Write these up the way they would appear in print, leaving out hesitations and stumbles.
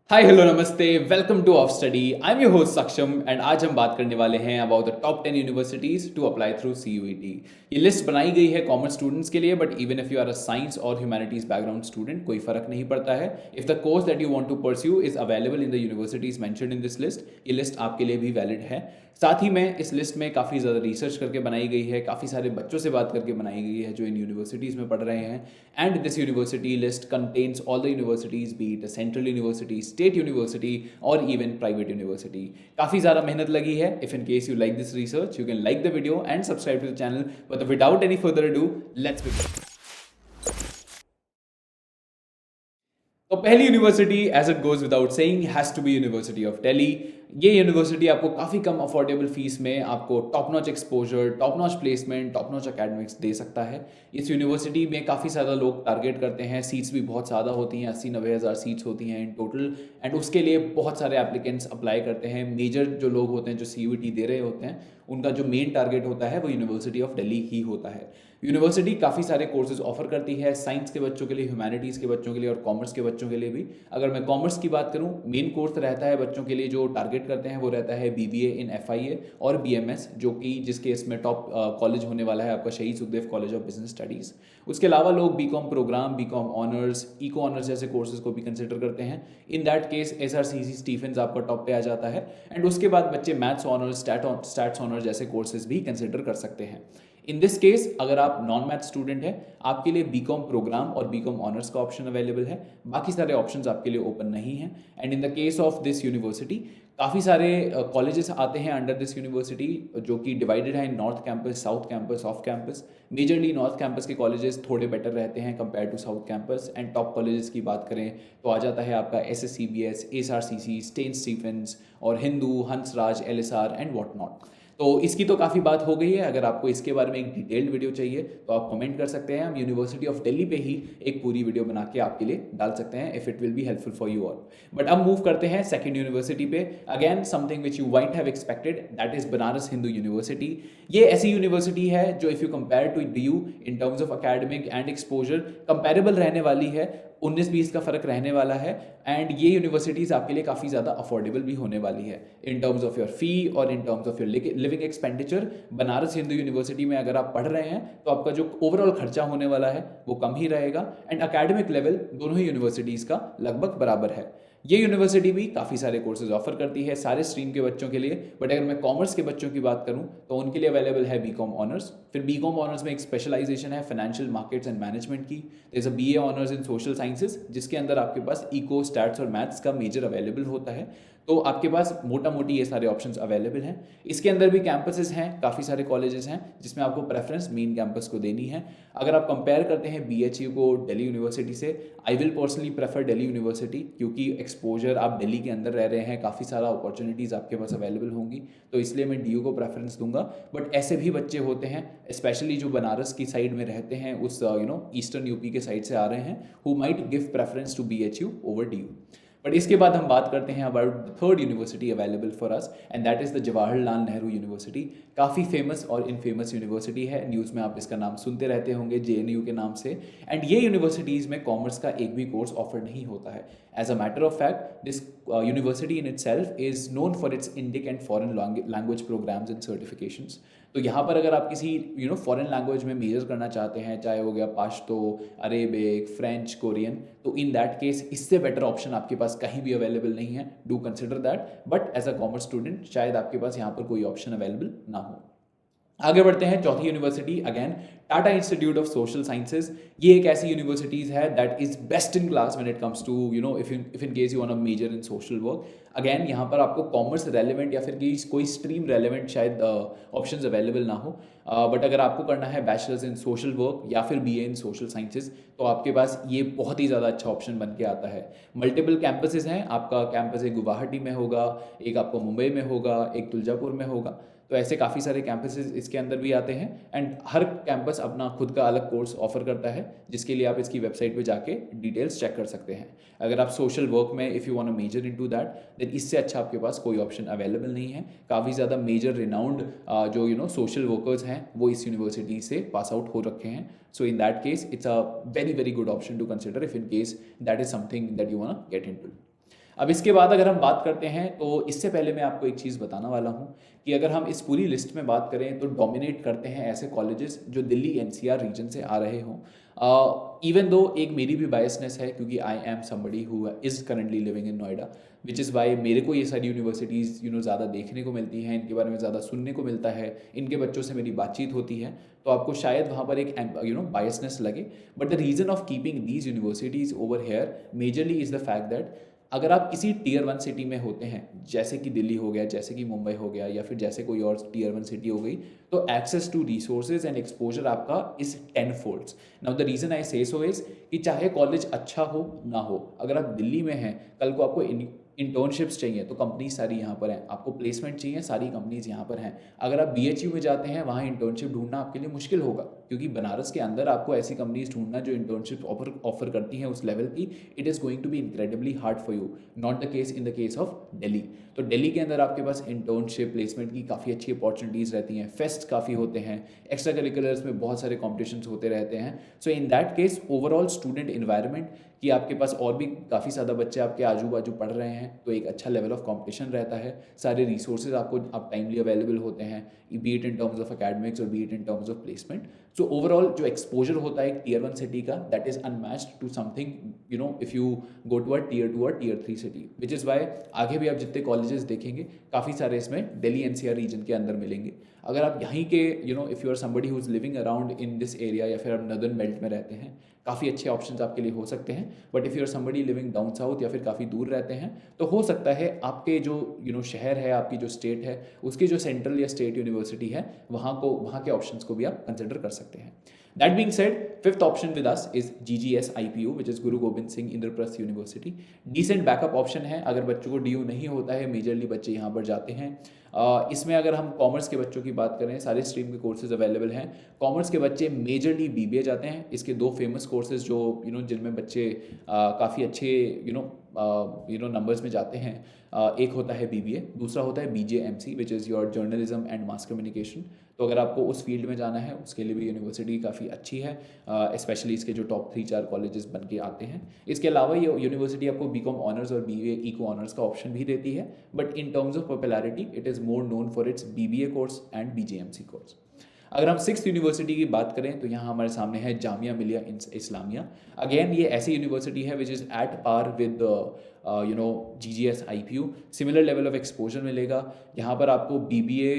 हाय hello नमस्ते welcome to of study I am your host Saksham and आज हम बात करने वाले हैं about the top 10 universities to apply through CUET। ये लिस्ट बनाई गई है कॉमर्स स्टूडेंट्स के लिए, but even if you are a science और ह्यूमैनिटीज बैकग्राउंड स्टूडेंट कोई फर्क नहीं पड़ता है। If the course that you want to pursue is available in the universities mentioned in this list, ये लिस्ट आपके लिए भी वैलिड है। साथ ही में इस लिस्ट में काफ़ी ज़्यादा रिसर्च करके बनाई गई है, काफ़ी सारे बच्चों से बात करके बनाई गई है जो इन यूनिवर्सिटीज़ में पढ़ रहे हैं। And this university list contains all the universities, be it central university, state university और इवन प्राइवेट यूनिवर्सिटी। काफ़ी ज़्यादा मेहनत लगी है। If in case you like this research, you can like the video and subscribe to the channel. But without any further ado, let's begin. तो पहली university, as it goes without saying, has to be university of Delhi. ये university आपको काफ़ी कम affordable fees में आपको top notch exposure, top notch placement, top notch academics दे सकता है। इस यूनिवर्सिटी में काफ़ी ज़्यादा लोग टारगेट करते हैं, सीट्स भी बहुत ज़्यादा होती हैं, 80-90 हज़ार सीट्स होती हैं इन टोटल। एंड उसके लिए बहुत सारे एप्लीकेंट्स अप्लाई करते हैं। मेजर जो लोग होते हैं जो CUET दे रहे होते हैं, उनका जो मेन टारगेट होता है वो यूनिवर्सिटी ऑफ दिल्ली ही होता है। यूनिवर्सिटी काफ़ी सारे कोर्सेज ऑफर करती है, साइंस के बच्चों के लिए, ह्यूमैनिटीज़ के बच्चों के लिए और कॉमर्स के बच्चों के लिए भी। अगर मैं कॉमर्स की बात करूं, मेन कोर्स रहता है बच्चों के लिए जो टारगेट करते हैं वो रहता है BBA इन FIA और BMS, जो कि जिसके इसमें टॉप कॉलेज होने वाला है आपका Shaheed Sukhdev college of business studies. उसके अलावा लोग BCom programme, BCom honours, eco honours जैसे कोर्सेज को भी कंसिडर करते हैं। In that case SRCC Stephen's आपका टॉप पे आ जाता है। एंड उसके बाद बच्चे मैथ्स ऑनर्स, स्टैट्स ऑनर्स जैसे कोर्सेज भी कंसिडर कर सकते हैं। इन दिस केस अगर आप नॉन मैथ स्टूडेंट हैं, आपके लिए BCom प्रोग्राम और BCom ऑनर्स का ऑप्शन अवेलेबल है। बाकी सारे ऑप्शंस आपके लिए ओपन नहीं हैं। And in the case of this university, काफ़ी सारे कॉलेजेस आते हैं अंडर दिस यूनिवर्सिटी, जो कि डिवाइडेड है in north campus, south campus, off campus. Majorly north campus के कॉलेजेस थोड़े बेटर रहते हैं compare to south campus. And top colleges की बात करें तो आ जाता है आपका SSCBS, SRCC, सेंट स्टीफेंस और Hindu, Hansraj, LSR and what not. तो इसकी तो काफ़ी बात हो गई है। अगर आपको इसके बारे में एक डिटेल्ड वीडियो चाहिए तो आप कमेंट कर सकते हैं, हम यूनिवर्सिटी ऑफ दिल्ली पे ही एक पूरी वीडियो बना के आपके लिए डाल सकते हैं, if it will be helpful for you all. But अब मूव करते हैं सेकंड यूनिवर्सिटी पे। Again something which you might have expected, that is Banaras Hindu university. ये ऐसी यूनिवर्सिटी है जो if you compare to DU in terms of academic and exposure comparable रहने वाली है। 19-20 का फर्क रहने वाला है। एंड ये यूनिवर्सिटीज़ आपके लिए काफ़ी ज़्यादा अफोर्डेबल भी होने वाली है in terms of your fee और in terms of your living expenditure. Banaras Hindu University में अगर आप पढ़ रहे हैं तो आपका जो ओवरऑल खर्चा होने वाला है वो कम ही रहेगा। एंड अकेडमिक लेवल दोनों ही यूनिवर्सिटीज़ का लगभग बराबर है। ये यूनिवर्सिटी भी काफ़ी सारे कोर्सेज ऑफर करती है सारे स्ट्रीम के बच्चों के लिए। बट अगर मैं कॉमर्स के बच्चों की बात करूं तो उनके लिए अवेलेबल है BCom ऑनर्स। फिर BCom ऑनर्स में एक स्पेशलाइजेशन है फाइनेंशियल मार्केट्स एंड मैनेजमेंट की। There is a BA honours in social sciences, जिसके अंदर आपके पास इको, स्टैट्स और मैथ्स का मेजर अवेलेबल होता है। तो आपके पास मोटा मोटी ये सारे ऑप्शंस अवेलेबल हैं। इसके अंदर भी कैंपसेस हैं, काफ़ी सारे कॉलेजेस हैं जिसमें आपको प्रेफरेंस मेन कैंपस को देनी है। अगर आप कंपेयर करते हैं BHU को दिल्ली यूनिवर्सिटी से, I will personally prefer Delhi university, क्योंकि एक्सपोजर आप दिल्ली के अंदर रह रहे हैं, काफ़ी सारा अपॉर्चुनिटीज़ आपके पास अवेलेबल होंगी, तो इसलिए मैं DU को प्रेफरेंस दूंगा। बट ऐसे भी बच्चे होते हैं, स्पेशली जो बनारस की साइड में रहते हैं, उस ईस्टर्न UP के साइड से आ रहे हैं, who might give preference to BHU over DU। But इसके बाद हम बात करते हैं about the third university available for us, and that is the Jawaharlal Nehru university. काफ़ी फेमस और इनफेमस यूनिवर्सिटी है, न्यूज़ में आप इसका नाम सुनते रहते होंगे JNU के नाम से। एंड ये यूनिवर्सिटीज़ में कॉमर्स का एक भी कोर्स ऑफर नहीं होता है। As a matter of fact, this university in itself is known for its Indic and foreign language programmes and certifications. तो यहाँ पर अगर आप किसी फॉरेन लैंग्वेज में मेजर करना चाहते हैं, चाहे हो गया पाश्तो, अरेबिक, फ्रेंच, कोरियन, तो इन दैट केस इससे बेटर ऑप्शन आपके पास कहीं भी अवेलेबल नहीं है। Do consider that. But as a commerce student शायद आपके पास यहाँ पर कोई ऑप्शन अवेलेबल ना हो। आगे बढ़ते हैं चौथी university, again Tata institute of social sciences. ये एक ऐसी यूनिवर्सिटीज़ है that is best in class when it comes to if in case you want a major in social work. Again यहाँ पर आपको कॉमर्स रेलेवेंट या फिर कोई स्ट्रीम रेलेवेंट शायद ऑप्शंस अवेलेबल ना हो। बट अगर आपको करना है बैचलर्स इन सोशल वर्क या फिर BA इन सोशल साइंसेज, तो आपके पास ये बहुत ही ज़्यादा अच्छा ऑप्शन बन के आता है। मल्टीपल कैंपसेस हैं, आपका कैंपस एक गुवाहाटी में होगा, एक आपको मुंबई में होगा, एक तुलजापुर में होगा। तो ऐसे काफ़ी सारे कैंपसेस इसके अंदर भी आते हैं। एंड हर कैंपस अपना खुद का अलग कोर्स ऑफर करता है, जिसके लिए आप इसकी वेबसाइट पे जाके डिटेल्स चेक कर सकते हैं। अगर आप सोशल वर्क में if you want to major into that, then इससे अच्छा आपके पास कोई ऑप्शन अवेलेबल नहीं है। काफ़ी ज़्यादा मेजर रिनाउंड जो सोशल वर्कर्स हैं वो इस यूनिवर्सिटी से पास आउट हो रखे हैं। So in that case it's a very very good option to consider if in case that is something that you want to get into. अब इसके बाद अगर हम बात करते हैं तो इससे पहले मैं आपको एक चीज़ बताना वाला हूँ कि अगर हम इस पूरी लिस्ट में बात करें तो डोमिनेट करते हैं ऐसे कॉलेजेस जो दिल्ली एनसीआर रीजन से आ रहे हों। इवन दो एक मेरी भी बायसनेस है क्योंकि I am somebody who is currently living in Noida, which is Y मेरे को ये सारी यूनिवर्सिटीज़ ज़्यादा देखने को मिलती हैं, इनके बारे में ज़्यादा सुनने को मिलता है, इनके बच्चों से मेरी बातचीत होती है, तो आपको शायद वहाँ पर एक बायसनेस लगे। But the reason of keeping these universities over here majorly is the fact that अगर आप किसी टीयर 1 सिटी में होते हैं, जैसे कि दिल्ली हो गया, जैसे कि मुंबई हो गया, या फिर जैसे कोई और टीयर 1 सिटी हो गई, तो access to resources and exposure आपका is 10 folds. Now the reason I say so is कि चाहे कॉलेज अच्छा हो ना हो, अगर आप दिल्ली में हैं, कल को आपको इंटर्नशिप्स चाहिए तो कंपनी सारी यहाँ पर हैं, आपको प्लेसमेंट चाहिए सारी कंपनीज यहाँ पर हैं। अगर आप BHU में जाते हैं, वहाँ इंटर्नशिप ढूंढना आपके लिए मुश्किल होगा, क्योंकि बनारस के अंदर आपको ऐसी कंपनीज ढूंढना जो इंटर्नशिप ऑफर करती हैं उस लेवल की, it is going to be incredibly hard for you, not the case in the case of Delhi. तो दिल्ली के अंदर आपके पास इंटर्नशिप प्लेसमेंट की काफ़ी अच्छी अपॉर्चुनिटीज़ रहती हैं, फेस्ट काफ़ी होते हैं, एक्स्ट्रा करिकुलर्स में बहुत सारे कॉम्पिटिशन्स होते रहते हैं। So in that case overall student environment कि आपके पास और भी काफ़ी ज़्यादा बच्चे आपके आजू बाजू पढ़ रहे हैं, तो एक अच्छा लेवल ऑफ कंपटीशन रहता है, सारे रिसोर्सेज आपको आप टाइमली अवेलेबल होते हैं, be it in terms of academics और be it in terms of placement. So overall जो एक्सपोजर होता है एक टीयर 1 सिटी का, that is unmatched to something if you go to a tier 2 और tier 3 city, which is why आगे भी आप जितने कॉलेजेस देखेंगे काफ़ी सारे इसमें दिल्ली NCR रीजन के अंदर मिलेंगे। अगर आप यहीं के if you are somebody who is living around in this area, या फिर आप नदर्न बेल्ट में रहते हैं, काफ़ी अच्छे ऑप्शंस आपके लिए हो सकते हैं। But if you are somebody living down south या फिर काफ़ी दूर रहते हैं, तो हो सकता है आपके जो शहर है, आपकी जो स्टेट है, उसकी जो सेंट्रल या स्टेट यूनिवर्सिटी है, वहाँ के ऑप्शंस को भी आप कंसिडर कर सकते हैं। That being said, fifth option with us is GGS IPU, which is Guru Gobind Singh Indraprastha university. Decent backup option है, अगर बच्चों को DU नहीं होता है, मेजरली बच्चे यहाँ पर जाते हैं। इसमें अगर हम कॉमर्स के बच्चों की बात करें, सारे स्ट्रीम के कोर्सेज अवेलेबल हैं। कॉमर्स के बच्चे मेजरली BBA जाते हैं। इसके दो फेमस कोर्सेज जो जिनमें बच्चे काफ़ी अच्छे नंबर्स में जाते हैं, एक होता है BBA, दूसरा होता है BJMC, which is your journalism and mass communication. तो अगर आपको उस फील्ड में जाना है, उसके लिए भी यूनिवर्सिटी काफ़ी अच्छी है, स्पेशली इसके जो टॉप 3-4 कॉलेजेस बन के आते हैं। इसके अलावा ये यूनिवर्सिटी आपको BCom ऑनर्स और BA इको ऑनर्स का ऑप्शन भी देती है, but in terms of popularity it is more known for it's BBA course and BJMC course. अगर हम 6th यूनिवर्सिटी की बात करें तो यहाँ हमारे सामने है जामिया मिलिया इस्लामिया। अगेन ये ऐसी यूनिवर्सिटी है which is at par with GGS IPU, similar level of exposure मिलेगा। यहाँ पर आपको BBA,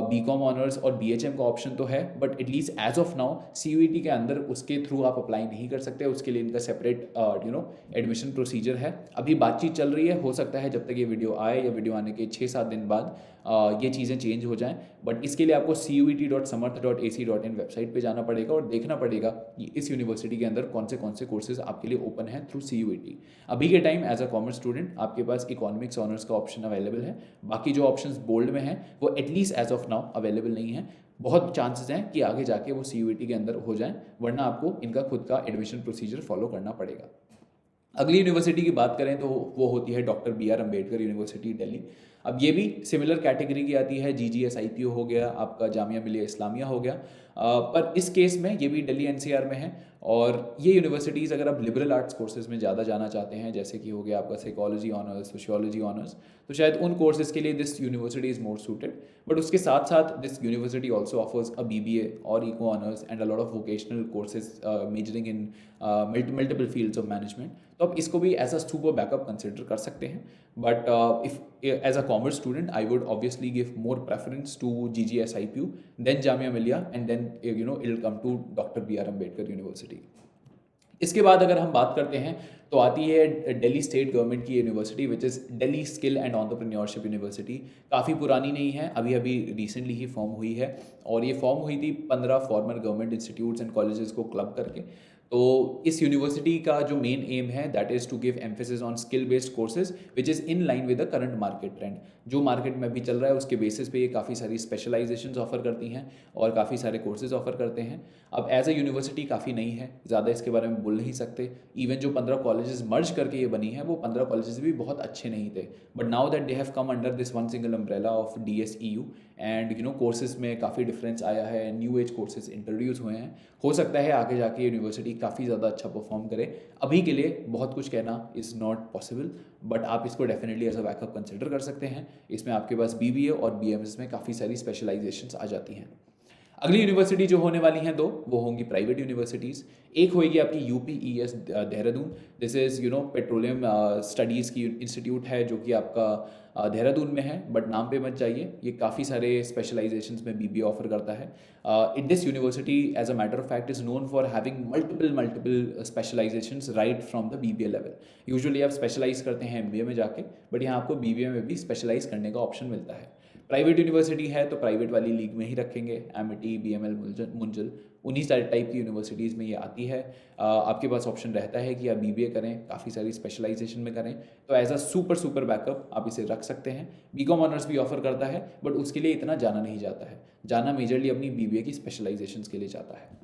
BCom ऑनर्स और BHM का ऑप्शन तो है, but at least as of now CUET के अंदर उसके थ्रू आप अप्लाई नहीं कर सकते, उसके लिए इनका सेपरेट एडमिशन प्रोसीजर है। अभी बातचीत चल रही है, हो सकता है जब तक ये वीडियो आए या वीडियो आने के 6-7 दिन बाद ये चीज़ें चेंज हो जाएं, बट इसके लिए आपको CUET.samarth.ac.in वेबसाइट पे जाना पड़ेगा और देखना पड़ेगा कि इस यूनिवर्सिटी के अंदर कौन से कोर्सेज आपके लिए ओपन है थ्रू CUET। अभी के time as a commerce student आपके पास इकोनॉमिक्स ऑनर्स का ऑप्शन अवेलेबल है, बाकी जो ऑप्शंस बोल्ड में हैं वो at least as of now available नहीं है। बहुत चांसेस हैं कि आगे जाके वो CUET के अंदर हो जाएं, वरना आपको इनका खुद का एडमिशन प्रोसीजर फॉलो करना पड़ेगा। अगली यूनिवर्सिटी की बात करें तो वो होती है doctor BR Ambedkar university Delhi. अब ये भी सिमिलर कैटेगरी की आती है, GGS IPU हो गया, आपका जामिया मिलिया इस्लामिया हो गया, पर इस केस में ये भी दिल्ली NCR में है। और ये यूनिवर्सिटीज़ अगर आप लिबरल आर्ट्स कोर्सेज में ज़्यादा जाना चाहते हैं, जैसे कि हो गया आपका साइकोलॉजी ऑनर्स, सोशियोलॉजी ऑनर्स, तो शायद उन कोर्सेज के लिए this university is more suited. But उसके साथ साथ this university also offers a BBA और eco honours and a lot of vocational courses majoring in multiple fields of management. तो आप इसको भी as a super backup consider कर सकते हैं। But if as a commerce student I would obviously give more preference to GGS IPU, then Jamia Millia, and then it will come to doctor BR Ambedkar university. इसके बाद अगर हम बात करते हैं तो आती है दिल्ली स्टेट गवर्नमेंट की university, which is Delhi skill and entrepreneurship university. काफ़ी पुरानी नहीं है, अभी अभी रिसेंटली ही फॉर्म हुई है, और ये फॉर्म हुई थी 15 former government institutes and colleges को क्लब करके। तो इस यूनिवर्सिटी का जो मेन एम है that is to give emphasis on skill based courses which is in line with the current market trend. जो मार्केट में अभी चल रहा है उसके बेसिस पे ये काफ़ी सारी स्पेशलाइजेशंस ऑफर करती हैं और काफ़ी सारे कोर्सेज ऑफर करते हैं। अब एज अ यूनिवर्सिटी काफ़ी नई है, ज़्यादा इसके बारे में बोल नहीं सकते। इवन जो 15 कॉलेजेस मर्ज करके ये बनी है, वो 15 कॉलेजेस भी बहुत अच्छे नहीं थे, but now that they have come under this one single umbrella of DSEU, and courses में काफ़ी डिफरेंस आया है, न्यू एज कोर्सेज इंट्रोड्यूस हुए हैं। हो सकता है आगे जाके यूनिवर्सिटी कि काफ़ी ज़्यादा अच्छा परफॉर्म करे। अभी के लिए बहुत कुछ कहना इज़ नॉट पॉसिबल, बट आप इसको definitely as a backup consider कर सकते हैं। इसमें आपके पास BBA और BMS में काफ़ी सारी स्पेशलाइजेशंस आ जाती हैं। अगली यूनिवर्सिटी जो होने वाली हैं दो, वो होंगी प्राइवेट यूनिवर्सिटीज़। एक होएगी आपकी UPES Dehradun. This is petroleum studies की इंस्टीट्यूट है जो कि आपका देहरादून में है, बट नाम पे मत जाइए, ये काफ़ी सारे स्पेशलाइजेशंस में BBA ऑफर करता है। In this university as a matter of fact is known for having multiple specialisations right from the BBA level. Usually आप स्पेशलाइज करते हैं MBA में जाके, बट यहाँ आपको BBA में भी स्पेशलाइज करने का ऑप्शन मिलता है। प्राइवेट यूनिवर्सिटी है तो प्राइवेट वाली लीग में ही रखेंगे, MIT BML मुंजल उन्हीं सारे टाइप की यूनिवर्सिटीज़ में ये आती है। आपके पास ऑप्शन रहता है कि आप BBA करें, काफ़ी सारी स्पेशलाइजेशन में करें, तो एज अ सुपर बैकअप आप इसे रख सकते हैं। BCom ऑनर्स भी ऑफर करता है, बट उसके लिए इतना जाना नहीं जाता है, जाना मेजरली अपनी BBA की स्पेशलाइजेशन के लिए जाता है।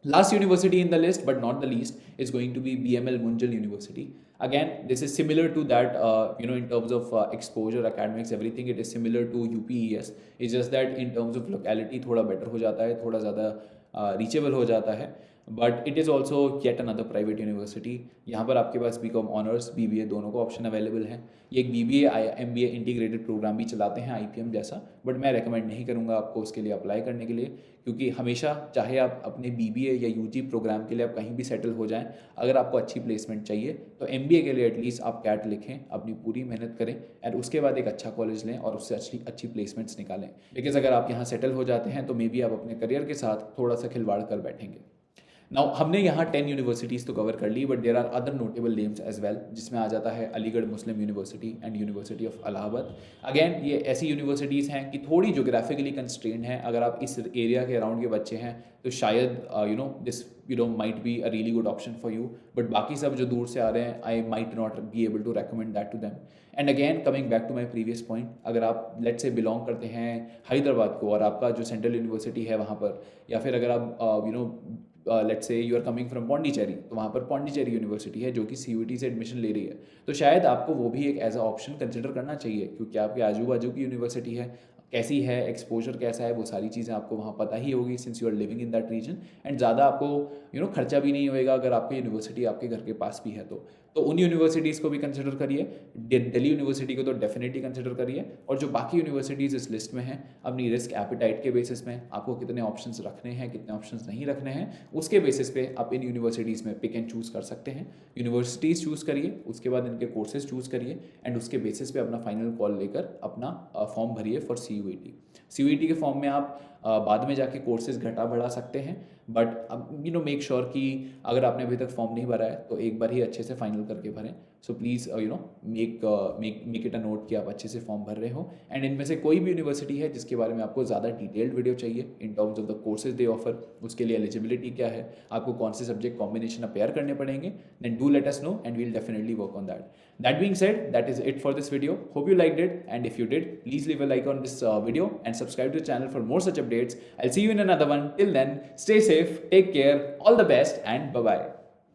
Last university in the list, but not the least, is going to be BML Munjal University. Again, this is similar to that, in terms of exposure, academics, everything. It is similar to UPES. It's just that in terms of locality, थोड़ा better हो जाता है, थोड़ा ज़्यादा reachable हो जाता है. But it is also yet another private university. यहाँ पर आपके पास BCom ऑनर्स BBA दोनों का ऑप्शन अवेलेबल है। ये एक BBA MBA इंटीग्रेटेड प्रोग्राम भी चलाते हैं IPM जैसा, बट मैं रेकमेंड नहीं करूँगा आपको उसके लिए अप्लाई करने के लिए, क्योंकि हमेशा चाहे आप अपने BBA या UG प्रोग्राम के लिए आप कहीं भी सेटल हो जाएं, अगर आपको अच्छी प्लेसमेंट चाहिए तो MBA के लिए एटलीस्ट आप कैट लिखें, अपनी पूरी मेहनत करें और उसके बाद एक अच्छा कॉलेज लें और उससे अच्छी प्लेसमेंट्स निकालें। बिकॉज अगर आप यहाँ सेटल हो जाते हैं तो मे बी आप अपने करियर के साथ थोड़ा सा खिलवाड़ कर बैठेंगे। नाउ हमने यहाँ 10 यूनिवर्सिटीज़ तो कवर कर ली, but there are other notable names as well, जिसमें आ जाता है Aligarh Muslim university and university of Allahabad. Again ये ऐसी यूनिवर्सिटीज़ हैं कि थोड़ी जोग्राफिकली कंस्ट्रेंड हैं। अगर आप इस एरिया के अराउंड के बच्चे हैं तो शायद this might be a really good option for you, but बाकी सब जो दूर से आ रहे हैं I might not be able to recommend that to them. And again coming back to my previous point, अगर आप लेट से बिलोंग करते हैं हैदराबाद को और आपका जो सेंट्रल यूनिवर्सिटी है वहाँ पर, या फिर अगर आप let's say you are coming from Pondicherry, तो वहाँ पर पौंडीचेरी यूनिवर्सिटी है जो कि CUET से एडमिशन ले रही है, तो शायद आपको वो भी एक एज अ ऑप्शन कंसिडर करना चाहिए, क्योंकि आपके आजू बाजू की यूनिवर्सिटी है, कैसी है, एक्सपोजर कैसा है, वो सारी चीज़ें आपको वहाँ पता ही होगी since you are living in that region. And ज़्यादा आपको खर्चा भी नहीं होएगा अगर आपकी यूनिवर्सिटी आपके घर के पास भी है तो उन यूनिवर्सिटीज़ को भी कंसिडर करिए। दिल्ली यूनिवर्सिटी को तो डेफिनेटली कंसिडर करिए, और जो बाकी यूनिवर्सिटीज़ इस लिस्ट में हैं, अपनी रिस्क एपिटाइट के बेसिस में आपको कितने ऑप्शंस रखने हैं, कितने ऑप्शंस नहीं रखने हैं, उसके बेसिस पे आप इन यूनिवर्सिटीज़ में पिक एंड चूज़ कर सकते हैं। यूनिवर्सिटीज़ चूज़ करिए, उसके बाद इनके कोर्सेज चूज़ करिए, एंड उसके बेसिस पे अपना फाइनल कॉल लेकर अपना फॉर्म भरिए फॉर CUET के फॉर्म में आप बाद में जाके कोर्सेज घटा बढ़ा सकते हैं, बट मेक श्योर कि अगर आपने अभी तक फॉर्म नहीं भरा है तो एक बार ही अच्छे से फाइनल करके भरें। So please make it a note कि आप अच्छे से फॉर्म भर रहे हो। एंड इनमें से कोई भी यूनिवर्सिटी है जिसके बारे में आपको ज़्यादा डिटेल्ड वीडियो चाहिए इन terms of the courses they offer, उसके लिए एलिजिबिलिटी क्या है, आपको कौन से सब्जेक्ट कॉम्बिनेशन अपेयर करने पड़ेंगे, then do let us know and we'll definitely work on that. That being said, that is it for this video. Hope you liked it, and if you did, please leave a like on this video and subscribe to the channel for more such updates. I'll see you in another one. Till then, stay safe, take care, all the best, and bye-bye.